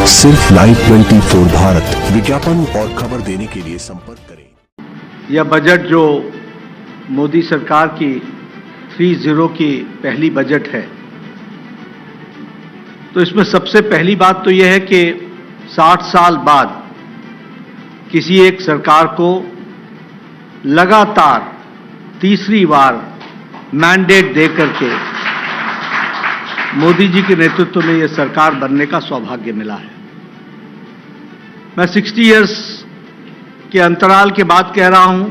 सिर्फ लाइव 24 भारत विज्ञापन और खबर देने के लिए संपर्क करें। यह बजट जो मोदी सरकार की 30 की पहली बजट है, तो इसमें सबसे पहली बात तो यह है कि 60 साल बाद किसी एक सरकार को लगातार तीसरी बार मैंडेट देकर के मोदी जी के नेतृत्व में यह सरकार बनने का सौभाग्य मिला है। मैं 60 इयर्स के अंतराल के बाद कह रहा हूं,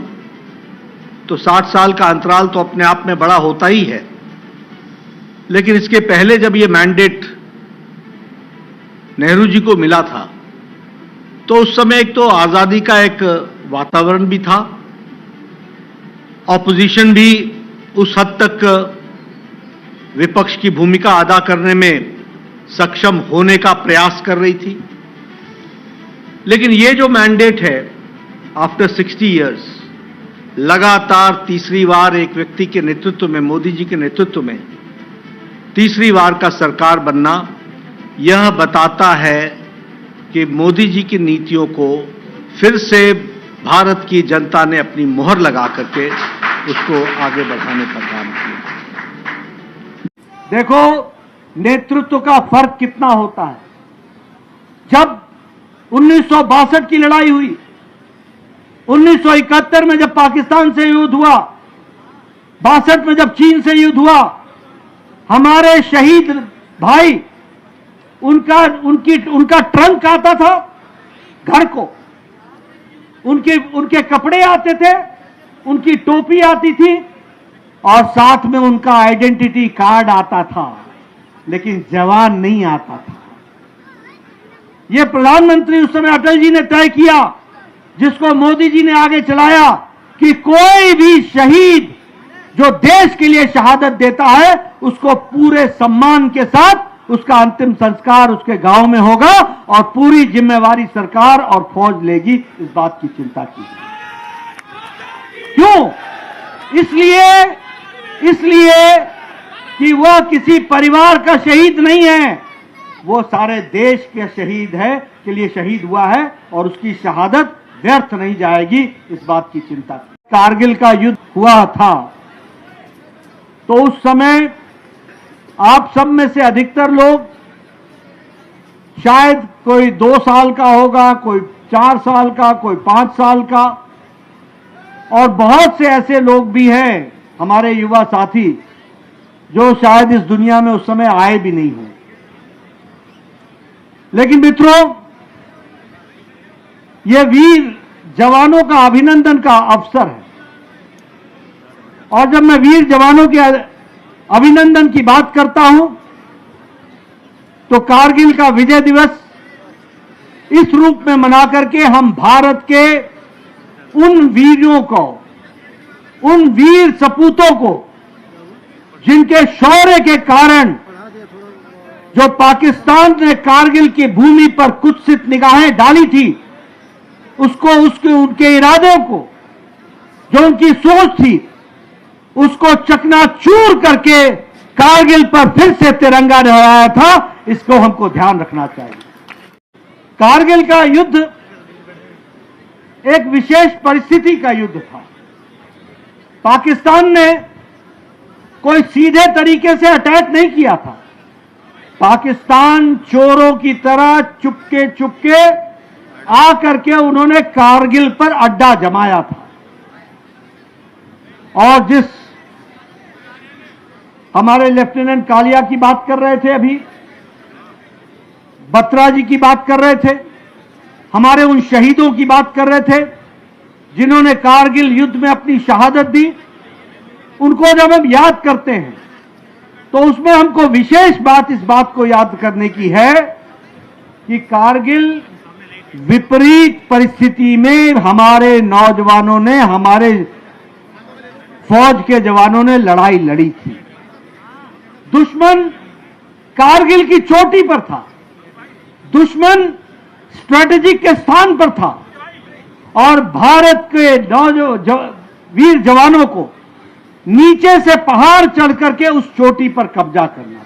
तो 60 साल का अंतराल तो अपने आप में बड़ा होता ही है, लेकिन इसके पहले जब यह मैंडेट नेहरू जी को मिला था, तो उस समय एक तो आजादी का एक वातावरण भी था, ऑपोजिशन भी उस हद तक विपक्ष की भूमिका अदा करने में सक्षम होने का प्रयास कर रही थी। लेकिन ये जो मैंडेट है, आफ्टर 60 इयर्स लगातार तीसरी बार एक व्यक्ति के नेतृत्व में, मोदी जी के नेतृत्व में तीसरी बार का सरकार बनना, यह बताता है कि मोदी जी की नीतियों को फिर से भारत की जनता ने अपनी मोहर लगा करके उसको आगे बढ़ाने का काम किया। देखो नेतृत्व का फर्क कितना होता है। जब 1962 की लड़ाई हुई, 1971 में जब पाकिस्तान से युद्ध हुआ, 62 में जब चीन से युद्ध हुआ, हमारे शहीद भाई उनका ट्रंक आता था घर को, उनके कपड़े आते थे, उनकी टोपी आती थी और साथ में उनका आइडेंटिटी कार्ड आता था, लेकिन जवान नहीं आता था। यह प्रधानमंत्री उस समय अटल जी ने तय किया, जिसको मोदी जी ने आगे चलाया, कि कोई भी शहीद जो देश के लिए शहादत देता है, उसको पूरे सम्मान के साथ उसका अंतिम संस्कार उसके गांव में होगा और पूरी जिम्मेवारी सरकार और फौज लेगी। इस बात की चिंता की। क्यों? इसलिए कि वह किसी परिवार का शहीद नहीं है, वो सारे देश के शहीद है के लिए शहीद हुआ है और उसकी शहादत व्यर्थ नहीं जाएगी, इस बात की चिंता। कारगिल का युद्ध हुआ था, तो उस समय आप सब में से अधिकतर लोग, शायद कोई 2 साल का होगा, कोई 4 साल का, कोई 5 साल का, और बहुत से ऐसे लोग भी हैं हमारे युवा साथी जो शायद इस दुनिया में उस समय आए भी नहीं हो। लेकिन मित्रों, यह वीर जवानों का अभिनंदन का अवसर है, और जब मैं वीर जवानों के अभिनंदन की बात करता हूं, तो कारगिल का विजय दिवस इस रूप में मना करके हम भारत के उन वीरों को, उन वीर सपूतों को, जिनके शौर्य के कारण जो पाकिस्तान ने कारगिल की भूमि पर कुत्सित निगाहें डाली थी, उनके इरादों को, जो उनकी सोच थी, उसको चकनाचूर करके कारगिल पर फिर से तिरंगा लहराया था। इसको हमको ध्यान रखना चाहिए। कारगिल का युद्ध एक विशेष परिस्थिति का युद्ध था। पाकिस्तान ने कोई सीधे तरीके से अटैक नहीं किया था। पाकिस्तान चोरों की तरह चुपके चुपके आकर के उन्होंने कारगिल पर अड्डा जमाया था, और जिस हमारे लेफ्टिनेंट कालिया की बात कर रहे थे, अभी बत्रा जी की बात कर रहे थे, हमारे उन शहीदों की बात कर रहे थे जिन्होंने कारगिल युद्ध में अपनी शहादत दी, उनको जब हम याद करते हैं तो उसमें हमको विशेष बात इस बात को याद करने की है कि कारगिल विपरीत परिस्थिति में हमारे नौजवानों ने, हमारे फौज के जवानों ने लड़ाई लड़ी थी। दुश्मन कारगिल की चोटी पर था, दुश्मन स्ट्रेटेजिक के स्थान पर था, और भारत के वीर जवानों को नीचे से पहाड़ चढ़ करके उस चोटी पर कब्जा करना था।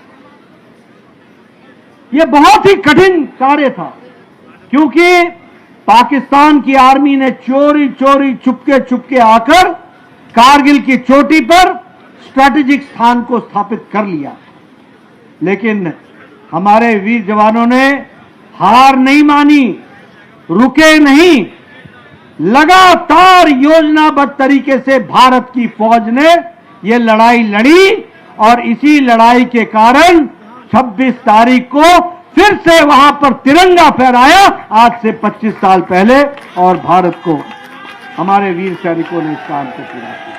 ये बहुत ही कठिन कार्य था, क्योंकि पाकिस्तान की आर्मी ने चोरी चोरी चुपके आकर कारगिल की चोटी पर स्ट्रैटेजिक स्थान को स्थापित कर लिया। लेकिन हमारे वीर जवानों ने हार नहीं मानी, रुके नहीं, लगातार योजनाबद्ध तरीके से भारत की फौज ने यह लड़ाई लड़ी और इसी लड़ाई के कारण 26 तारीख को फिर से वहां पर तिरंगा फहराया, आज से 25 साल पहले, और भारत को हमारे वीर सैनिकों ने इस काम को पूरा किया।